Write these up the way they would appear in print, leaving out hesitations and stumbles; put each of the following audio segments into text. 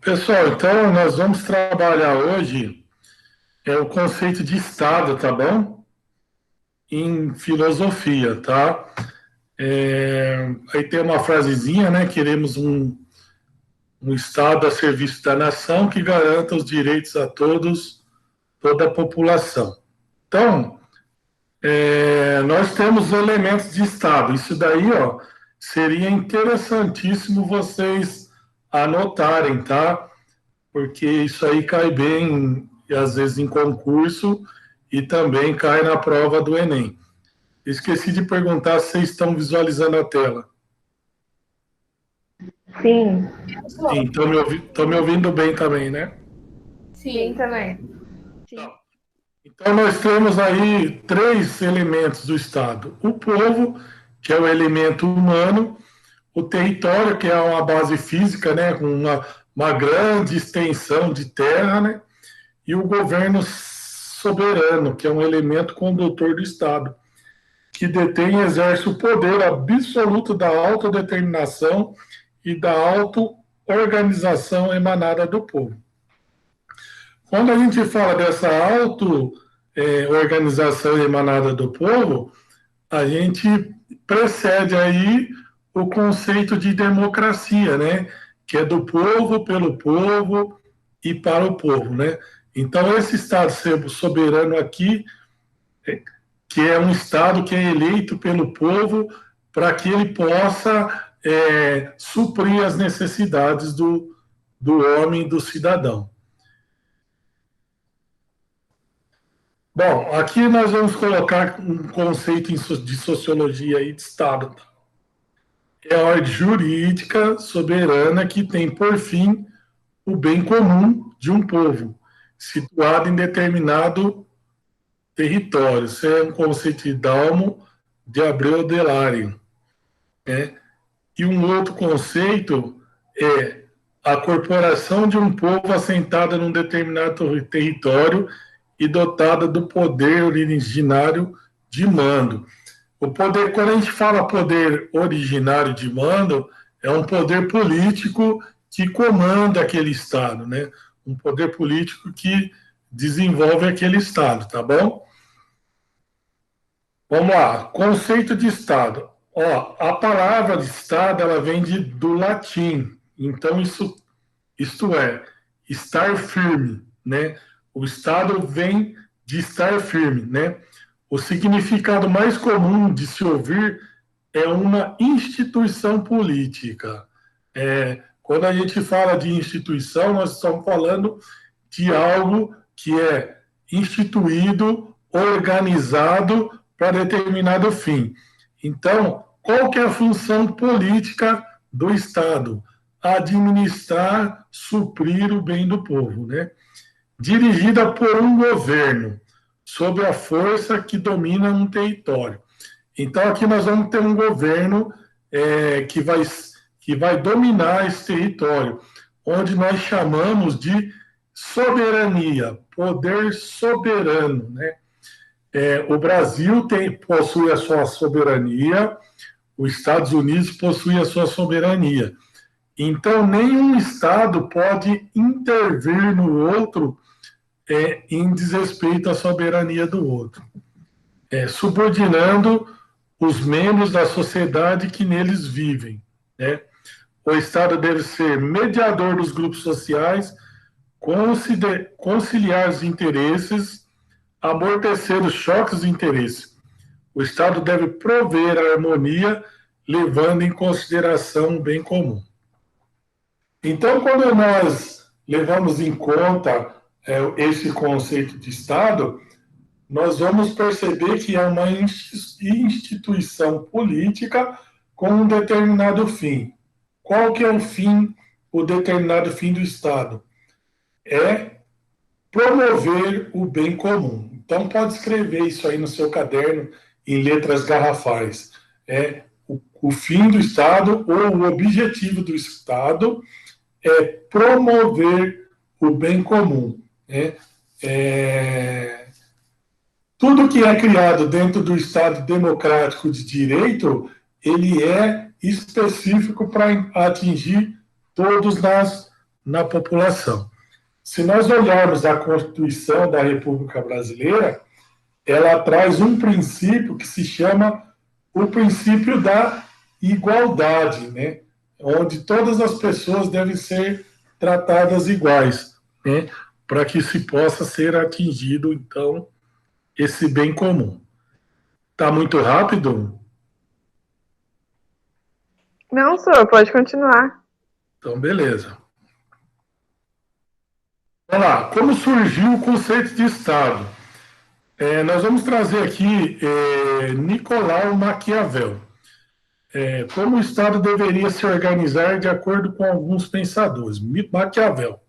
Pessoal, então nós vamos trabalhar hoje o conceito de Estado, tá bom? Em filosofia, tá? Aí tem uma frasezinha, né? Queremos um Estado a serviço da nação que garanta os direitos a todos, toda a população. Então, nós temos elementos de Estado. Isso daí, ó, seria interessantíssimo vocês anotarem, tá? Porque isso aí cai bem, às vezes, em concurso e também cai na prova do Enem. Esqueci de perguntar se vocês estão visualizando a tela. Sim, Sim, estão me ouvindo bem também, né? sim também. Sim. Então, nós temos aí três elementos do Estado: o povo, que é o elemento humano, o território, que é uma base física, né, com uma grande extensão de terra, né, e o governo soberano, que é um elemento condutor do Estado, que detém e exerce o poder absoluto da autodeterminação e da auto-organização emanada do povo. Quando a gente fala dessa auto-organização emanada do povo, a gente precede aí o conceito de democracia, né? Que é do povo, pelo povo e para o povo, né? Então, esse Estado soberano aqui, que é um Estado que é eleito pelo povo para que ele possa suprir as necessidades do homem, do cidadão. Bom, aqui nós vamos colocar um conceito de sociologia aí de Estado. É a ordem jurídica soberana que tem por fim o bem comum de um povo, situado em determinado território. Isso é um conceito de Dalmo de Abreu Delário, né? E um outro conceito é a corporação de um povo assentada num determinado território e dotada do poder originário de mando. O poder, quando a gente fala poder originário de mando, é um poder político que comanda aquele Estado, né? Um poder político que desenvolve aquele Estado, tá bom? Vamos lá, conceito de Estado. Ó, a palavra de Estado, ela vem do latim, então isto é, estar firme, né? O Estado vem de estar firme, né? O significado mais comum de se ouvir é uma instituição política. Quando a gente fala de instituição, nós estamos falando de algo que é instituído, organizado para determinado fim. Então, qual que é a função política do Estado? Administrar, suprir o bem do povo, né? Dirigida por um governo, sob a força que domina um território. Então, aqui nós vamos ter um governo que vai dominar esse território, onde nós chamamos de soberania, poder soberano, né? O Brasil possui a sua soberania, os Estados Unidos possuem a sua soberania. Então, nenhum Estado pode intervir no outro em desrespeito à soberania do outro, subordinando os membros da sociedade que neles vivem, né? O Estado deve ser mediador dos grupos sociais, conciliar os interesses, amortecer os choques de interesse. O Estado deve prover a harmonia, levando em consideração o bem comum. Então, quando nós levamos em conta esse conceito de Estado, nós vamos perceber que é uma instituição política com um determinado fim. Qual que é o fim, o determinado fim do Estado? É promover o bem comum. Então, pode escrever isso aí no seu caderno em letras garrafais. O fim do Estado ou o objetivo do Estado é promover o bem comum, né? Tudo que é criado dentro do Estado democrático de direito, ele é específico para atingir todos na população. Se nós olharmos a Constituição da República Brasileira, ela traz um princípio que se chama o princípio da igualdade, né? Onde todas as pessoas devem ser tratadas iguais, né? Para que se possa ser atingido, então, esse bem comum. Está muito rápido? Não, senhor, pode continuar. Então, beleza. Vamos lá. Como surgiu o conceito de Estado? Nós vamos trazer aqui Nicolau Maquiavel. Como o Estado deveria se organizar de acordo com alguns pensadores. Maquiavel.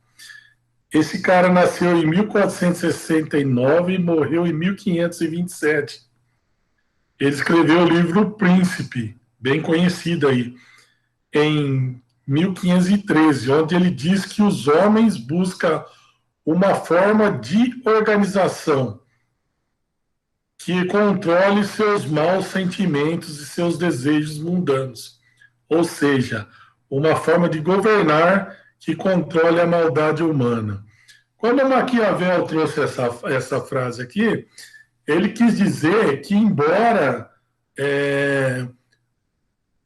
Esse cara nasceu em 1469 e morreu em 1527. Ele escreveu o livro O Príncipe, bem conhecido aí, em 1513, onde ele diz que os homens buscam uma forma de organização que controle seus maus sentimentos e seus desejos mundanos. Ou seja, uma forma de governar que controle a maldade humana. Quando Maquiavel trouxe essa frase aqui, ele quis dizer que, embora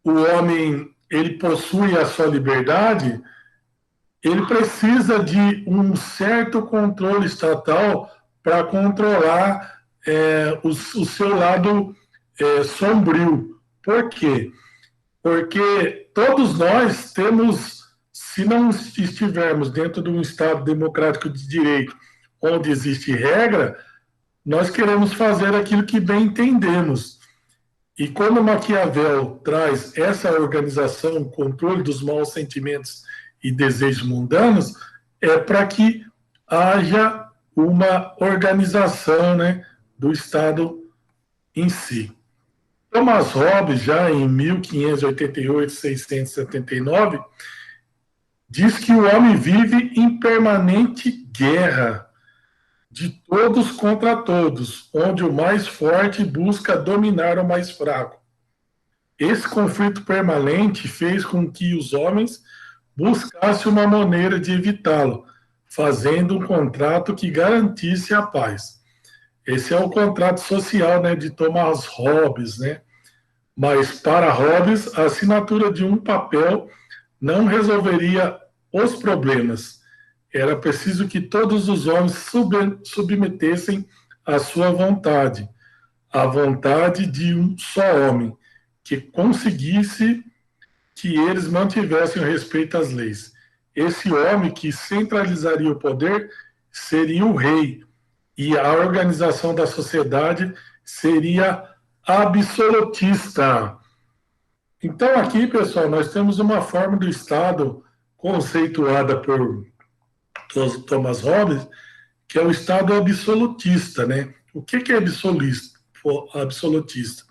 o homem ele possui a sua liberdade, ele precisa de um certo controle estatal para controlar o seu lado sombrio. Por quê? Porque todos nós temos, se não estivermos dentro de um Estado democrático de direito, onde existe regra, nós queremos fazer aquilo que bem entendemos. E quando Maquiavel traz essa organização, controle dos maus sentimentos e desejos mundanos, é para que haja uma organização, né, do Estado em si. Thomas Hobbes, já em 1588, 679, diz que o homem vive em permanente guerra, de todos contra todos, onde o mais forte busca dominar o mais fraco. Esse conflito permanente fez com que os homens buscassem uma maneira de evitá-lo, fazendo um contrato que garantisse a paz. Esse é o contrato social, né, de Thomas Hobbes, né? Mas para Hobbes, a assinatura de um papel não resolveria os problemas. Era preciso que todos os homens submetessem à sua vontade, a vontade de um só homem, que conseguisse que eles mantivessem o respeito às leis. Esse homem que centralizaria o poder seria o rei, e a organização da sociedade seria absolutista. Então, aqui, pessoal, nós temos uma forma do Estado conceituada por Thomas Hobbes, que é o Estado absolutista, né? O que é absolutista?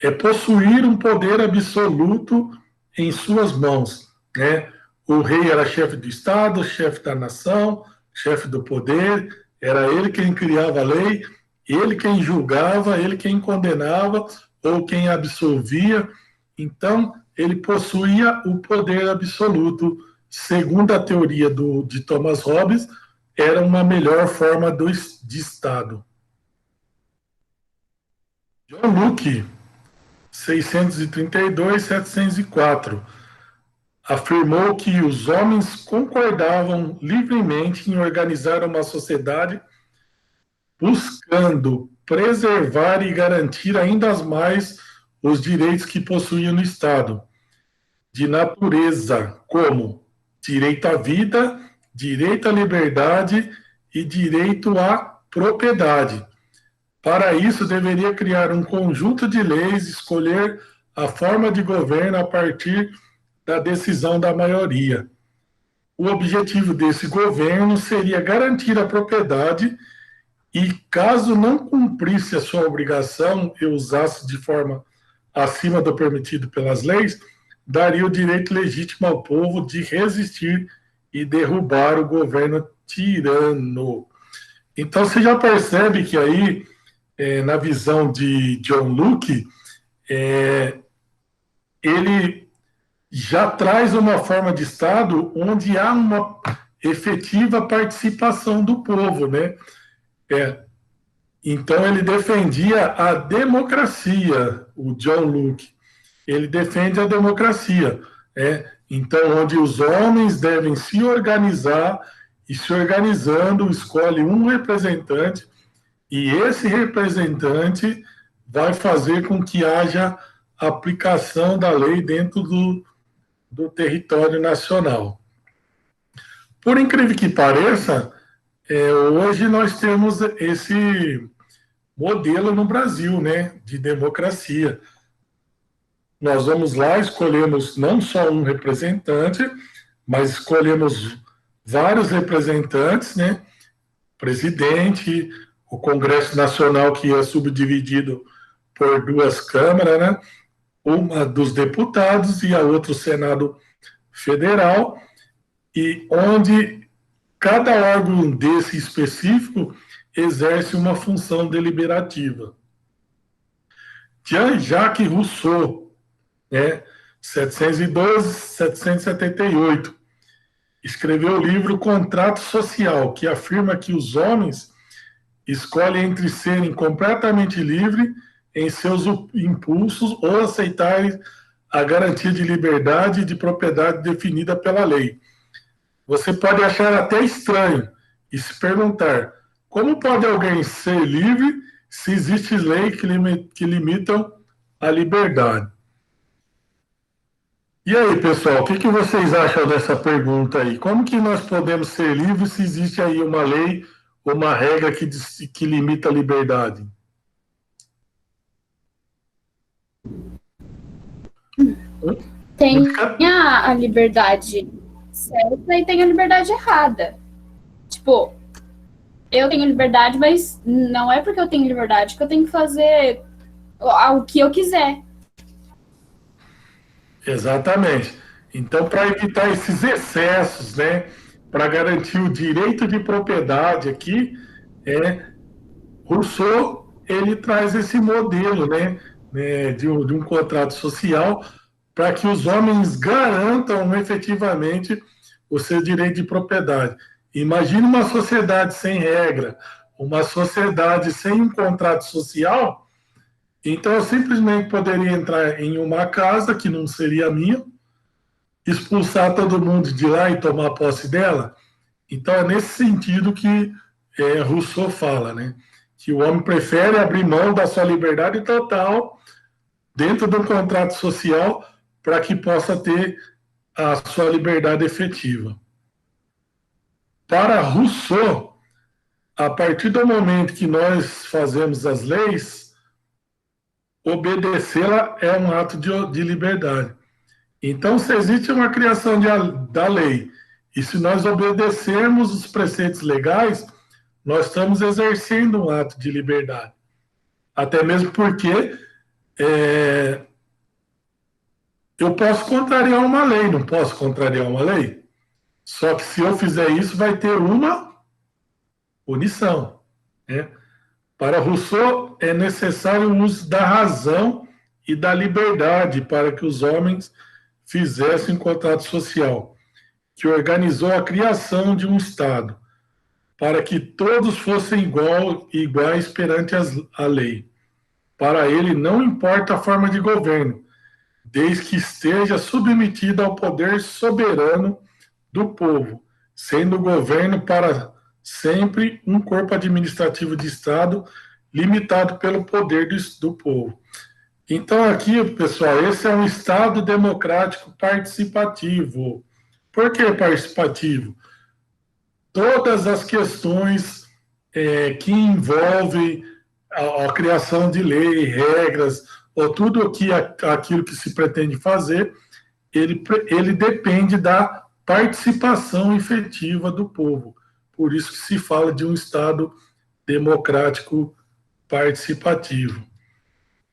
É possuir um poder absoluto em suas mãos, né? O rei era chefe do Estado, chefe da nação, chefe do poder, era ele quem criava a lei, ele quem julgava, ele quem condenava ou quem absolvia. Então, ele possuía o poder absoluto. Segundo a teoria de Thomas Hobbes, era uma melhor forma de Estado. John Locke, 632, 704, afirmou que os homens concordavam livremente em organizar uma sociedade buscando preservar e garantir ainda mais os direitos que possuíam no Estado, de natureza, como direito à vida, direito à liberdade e direito à propriedade. Para isso, deveria criar um conjunto de leis, escolher a forma de governo a partir da decisão da maioria. O objetivo desse governo seria garantir a propriedade e, caso não cumprisse a sua obrigação e usasse de forma acima do permitido pelas leis, daria o direito legítimo ao povo de resistir e derrubar o governo tirano. Então, você já percebe que aí, na visão de John Locke, ele já traz uma forma de Estado onde há uma efetiva participação do povo, né? Então ele defendia a democracia, o John Locke. Ele defende a democracia, Então, onde os homens devem se organizar e se organizando escolhe um representante e esse representante vai fazer com que haja aplicação da lei dentro do território nacional. Por incrível que pareça, hoje nós temos esse modelo no Brasil, né, de democracia. Nós vamos lá, escolhemos não só um representante, mas escolhemos vários representantes, né, presidente, o Congresso Nacional, que é subdividido por duas câmaras, né, uma dos deputados e a outra o Senado Federal, e onde cada órgão desse específico exerce uma função deliberativa. Jean-Jacques Rousseau, 712, 778, escreveu o livro Contrato Social, que afirma que os homens escolhem entre serem completamente livres em seus impulsos ou aceitarem a garantia de liberdade e de propriedade definida pela lei. Você pode achar até estranho e se perguntar como pode alguém ser livre se existe lei que limitam a liberdade. E aí, pessoal, o que vocês acham dessa pergunta aí? Como que nós podemos ser livres se existe aí uma lei, uma regra que limita a liberdade? Tem a liberdade certa e tem a liberdade errada. Tipo, eu tenho liberdade, mas não é porque eu tenho liberdade que eu tenho que fazer o que eu quiser. Exatamente. Então, para evitar esses excessos, né, para garantir o direito de propriedade aqui, Rousseau ele traz esse modelo, de um contrato social para que os homens garantam efetivamente o seu direito de propriedade. Imagine uma sociedade sem regra, uma sociedade sem um contrato social. Então, eu simplesmente poderia entrar em uma casa que não seria minha, expulsar todo mundo de lá e tomar posse dela. Então, é nesse sentido que Rousseau fala, né? Que o homem prefere abrir mão da sua liberdade total dentro de um contrato social para que possa ter a sua liberdade efetiva. Para Rousseau, a partir do momento que nós fazemos as leis, obedecê-la é um ato de liberdade. Então, se existe uma criação da lei, e se nós obedecermos os preceitos legais, nós estamos exercendo um ato de liberdade. Até mesmo porque eu posso contrariar uma lei, não posso contrariar uma lei? Só que se eu fizer isso, vai ter uma punição. Para Rousseau, é necessário o uso da razão e da liberdade para que os homens fizessem contrato social, que organizou a criação de um Estado, para que todos fossem iguais perante a lei. Para ele, não importa a forma de governo, desde que esteja submetido ao poder soberano do povo, sendo o governo para sempre um corpo administrativo de Estado limitado pelo poder do povo. Então, aqui, pessoal, esse é um Estado democrático participativo. Por que participativo? Todas as questões que envolvem a criação de lei, regras, ou tudo aquilo que se pretende fazer, ele depende da participação efetiva do povo. Por isso que se fala de um Estado democrático participativo.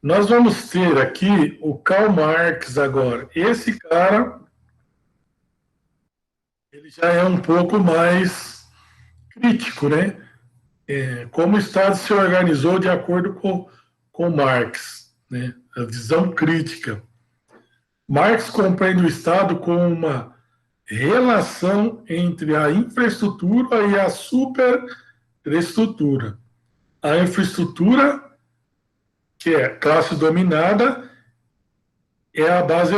Nós vamos ter aqui o Karl Marx agora. Esse cara, ele já é um pouco mais crítico, né? Como o Estado se organizou de acordo com Marx, né? A visão crítica. Marx compreende o Estado como uma relação entre a infraestrutura e a superestrutura. A infraestrutura, que é classe dominada, é a base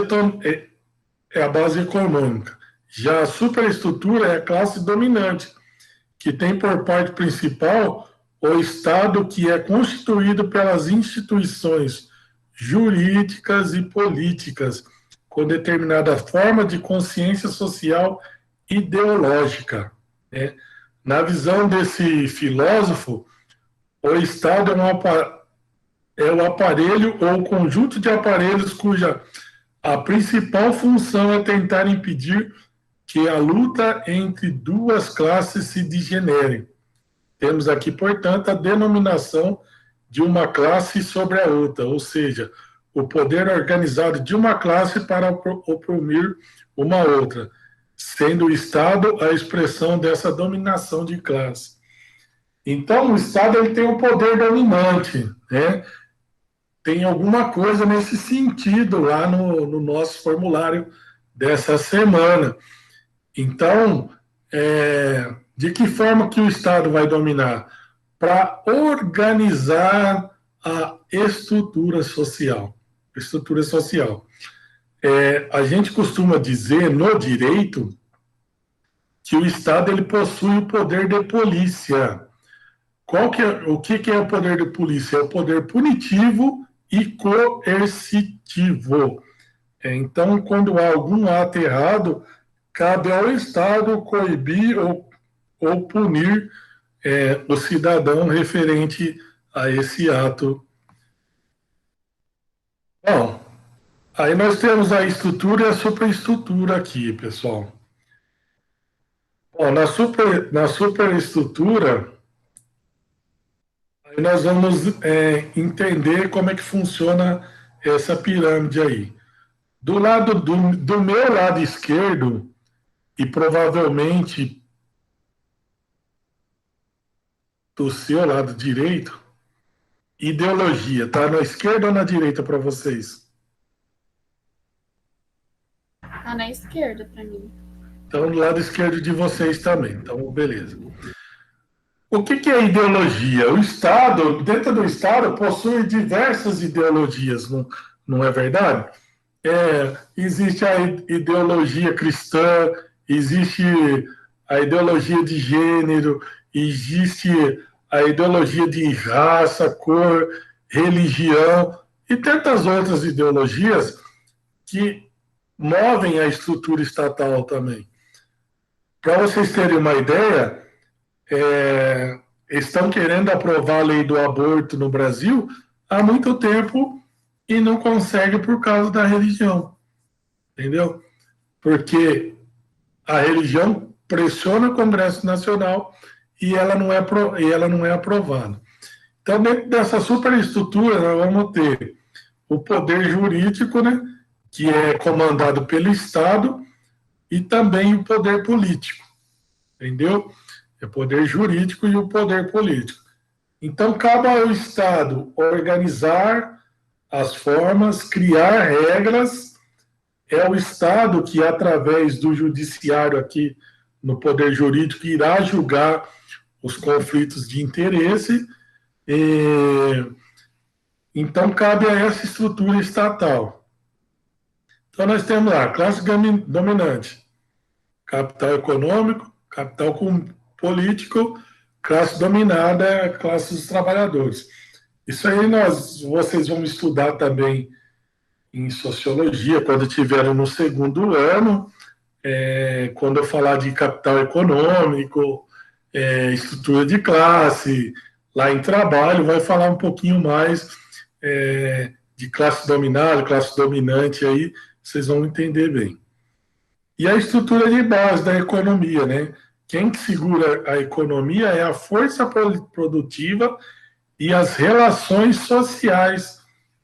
econômica. Já a superestrutura é a classe dominante, que tem por parte principal o Estado, que é constituído pelas instituições jurídicas e políticas, com determinada forma de consciência social ideológica. Né? Na visão desse filósofo, o Estado é o aparelho ou o conjunto de aparelhos cuja a principal função é tentar impedir que a luta entre duas classes se degenere. Temos aqui, portanto, a denominação de uma classe sobre a outra, ou seja, o poder organizado de uma classe para oprimir uma outra, sendo o Estado a expressão dessa dominação de classe. Então, o Estado ele tem um poder dominante, né? Tem alguma coisa nesse sentido lá no nosso formulário dessa semana. Então, de que forma que o Estado vai dominar? Para organizar a estrutura social. A gente costuma dizer no direito que o Estado ele possui o poder de polícia. O que é o poder de polícia? É o poder punitivo e coercitivo. Então, quando há algum ato errado, cabe ao Estado coibir ou punir o cidadão referente a esse ato. Bom, aí nós temos a estrutura e a superestrutura aqui, pessoal. Bom, na superestrutura, aí nós vamos entender como é que funciona essa pirâmide aí. Do meu lado esquerdo, e provavelmente do seu lado direito, ideologia, tá na esquerda ou na direita para vocês? Tá na esquerda para mim. Então, do lado esquerdo de vocês também. Então, beleza. O que é ideologia? O Estado, dentro do Estado, possui diversas ideologias, não é verdade? Existe a ideologia cristã, existe a ideologia de gênero, existe a ideologia de raça, cor, religião e tantas outras ideologias que movem a estrutura estatal também. Para vocês terem uma ideia, estão querendo aprovar a lei do aborto no Brasil há muito tempo e não consegue por causa da religião, entendeu? Porque a religião pressiona o Congresso Nacional e ela não é aprovada. Então, dentro dessa superestrutura, nós vamos ter o poder jurídico, né, que é comandado pelo Estado, e também o poder político, entendeu? É o poder jurídico e o poder político. Então, cabe ao Estado organizar as formas, criar regras. É o Estado que, através do judiciário aqui no poder jurídico, irá julgar os conflitos de interesse. Então, cabe a essa estrutura estatal. Então, nós temos lá classe dominante, capital econômico, capital político, classe dominada, classe dos trabalhadores. Isso aí vocês vão estudar também em sociologia, quando estiverem no segundo ano, quando eu falar de capital econômico, estrutura de classe, lá em trabalho, vai falar um pouquinho mais de classe dominada, classe dominante, aí vocês vão entender bem. E a estrutura de base da economia, né? Quem que segura a economia é a força produtiva e as relações sociais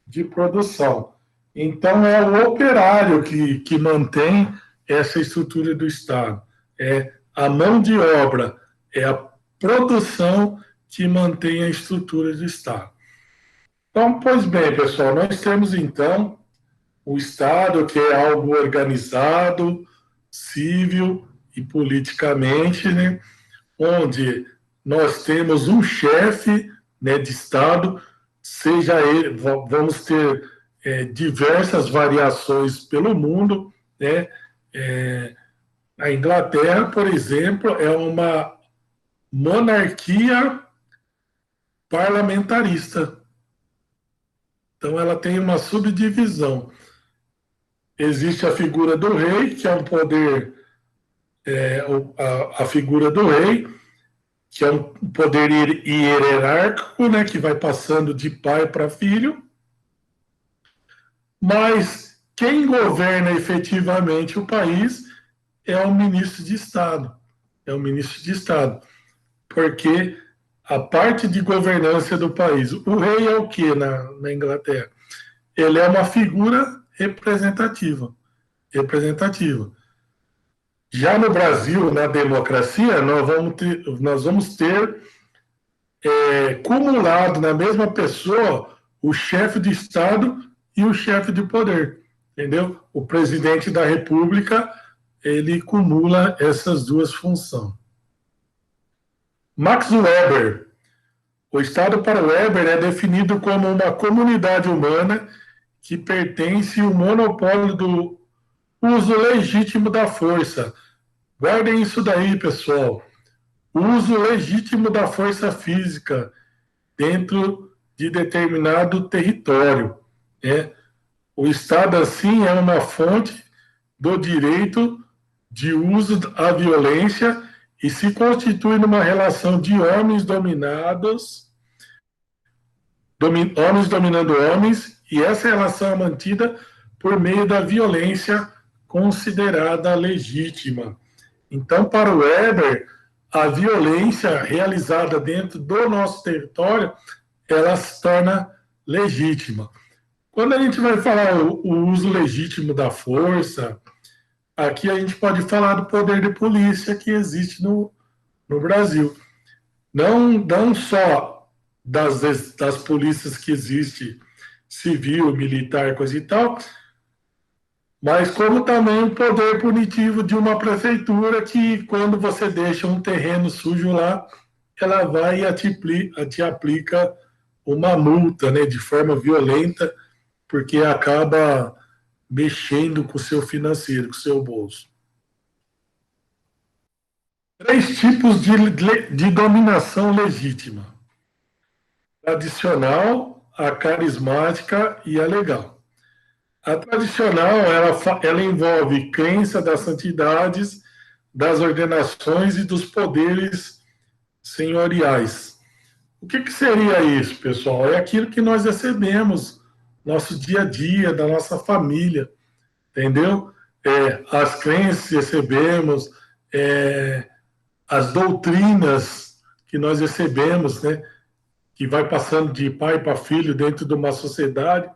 de produção. Então, é o operário que mantém essa estrutura do Estado. É a mão de obra, é a produção que mantém a estrutura do Estado. Então, pois bem, pessoal, nós temos, então, O Estado, que é algo organizado, civil e politicamente, né, onde nós temos um chefe, né, de Estado, seja ele, vamos ter diversas variações pelo mundo, né? A Inglaterra, por exemplo, é uma monarquia parlamentarista. Então, ela tem uma subdivisão. Existe a figura do rei, que é um poder, a figura do rei, que é um poder hierárquico, né, que vai passando de pai para filho. Mas quem governa efetivamente o país é o ministro de Estado. É o ministro de Estado. Porque a parte de governança do país, o rei é o que na Inglaterra? Ele é uma figura representativa. Representativa. Já no Brasil, na democracia, nós vamos ter cumulado na mesma pessoa o chefe de Estado e o chefe de poder, entendeu? O presidente da República, ele cumula essas duas funções. Max Weber. O Estado para Weber é definido como uma comunidade humana que pertence ao monopólio do uso legítimo da força. Guardem isso daí, pessoal. O uso legítimo da força física dentro de determinado território. Né? O Estado, assim, é uma fonte do direito de uso à violência e se constitui numa relação de homens dominados, homens dominando homens, e essa relação é mantida por meio da violência considerada legítima. Então, para o Weber, a violência realizada dentro do nosso território, ela se torna legítima. Quando a gente vai falar o uso legítimo da força, aqui a gente pode falar do poder de polícia que existe no Brasil. Não só das polícias que existe, civil, militar, coisa e tal, mas como também o poder punitivo de uma prefeitura que, quando você deixa um terreno sujo lá, ela vai e te aplica uma multa, né, de forma violenta, porque acaba mexendo com o seu financeiro, com o seu bolso. 3 tipos de dominação legítima: tradicional, a carismática e a legal. A tradicional, ela envolve crença das santidades, das ordenações e dos poderes senhoriais. O que seria isso, pessoal? É aquilo que nós recebemos nosso dia a dia, da nossa família, entendeu? As crenças que recebemos, as doutrinas que nós recebemos, né? Que vai passando de pai para filho dentro de uma sociedade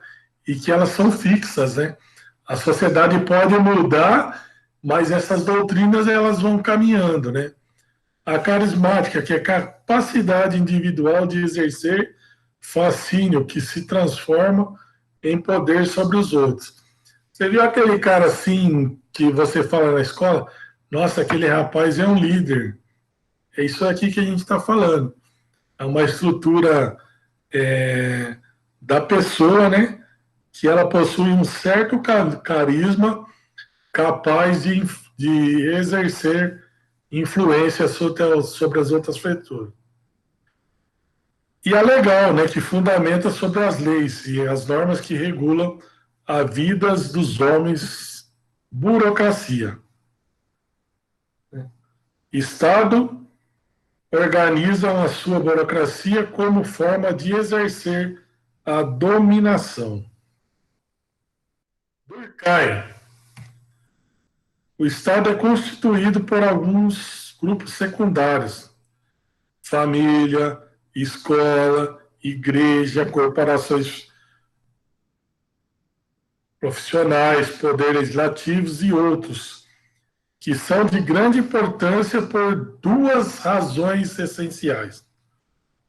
e que elas são fixas, né? A sociedade pode mudar, mas essas doutrinas elas vão caminhando, né? A carismática, que é a capacidade individual de exercer fascínio, que se transforma em poder sobre os outros. Você viu aquele cara assim que você fala na escola? Nossa, aquele rapaz é um líder. É isso aqui que a gente está falando. É uma estrutura da pessoa, né? Que ela possui um certo carisma capaz de exercer influência sobre as outras pessoas. E a legal, né, que fundamenta sobre as leis e as normas que regulam a vida dos homens, burocracia. Estado organizam a sua burocracia como forma de exercer a dominação. Durkheim. O Estado é constituído por alguns grupos secundários: família, escola, igreja, corporações profissionais, poderes legislativos e outros, que são de grande importância por 2 razões essenciais.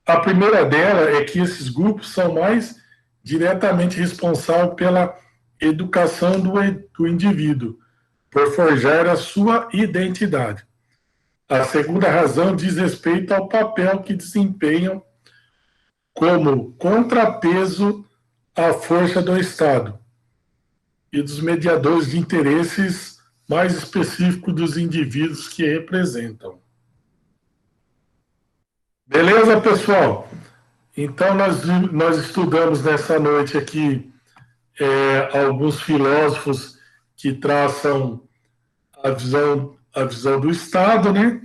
A primeira dela é que esses grupos são mais diretamente responsáveis pela educação do indivíduo, por forjar a sua identidade. A segunda razão diz respeito ao papel que desempenham como contrapeso à força do Estado e dos mediadores de interesses mais específicos dos indivíduos que representam. Beleza, pessoal? Então, nós estudamos nessa noite aqui alguns filósofos que traçam a visão do Estado, né?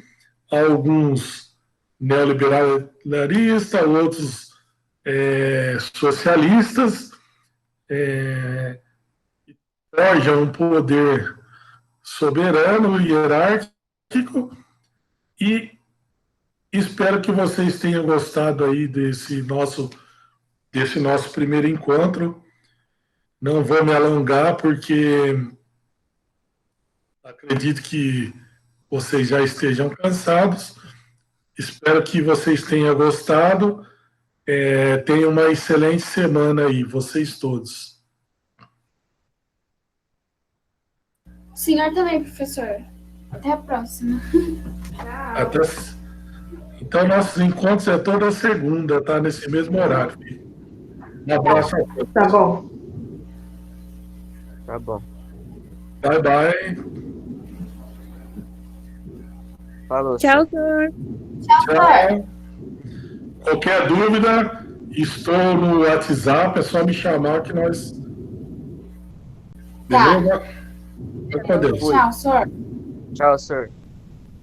Alguns neoliberalistas, outros socialistas, forjam um poder soberano, hierárquico, e espero que vocês tenham gostado aí desse nosso primeiro encontro. Não vou me alongar, porque acredito que vocês já estejam cansados. Espero que vocês tenham gostado. Tenham uma excelente semana aí, vocês todos. O senhor também, professor. Até a próxima. Então, nossos encontros é toda segunda, tá? Nesse mesmo horário. Um abraço a todos. Tá bom. Tá bom. Bye, bye. Falou. Tchau, senhor. Tchau. Qualquer dúvida, estou no WhatsApp, é só me chamar que nós... Tá. Beleza? Fica com Deus. Tchau, senhor. Tchau, senhor.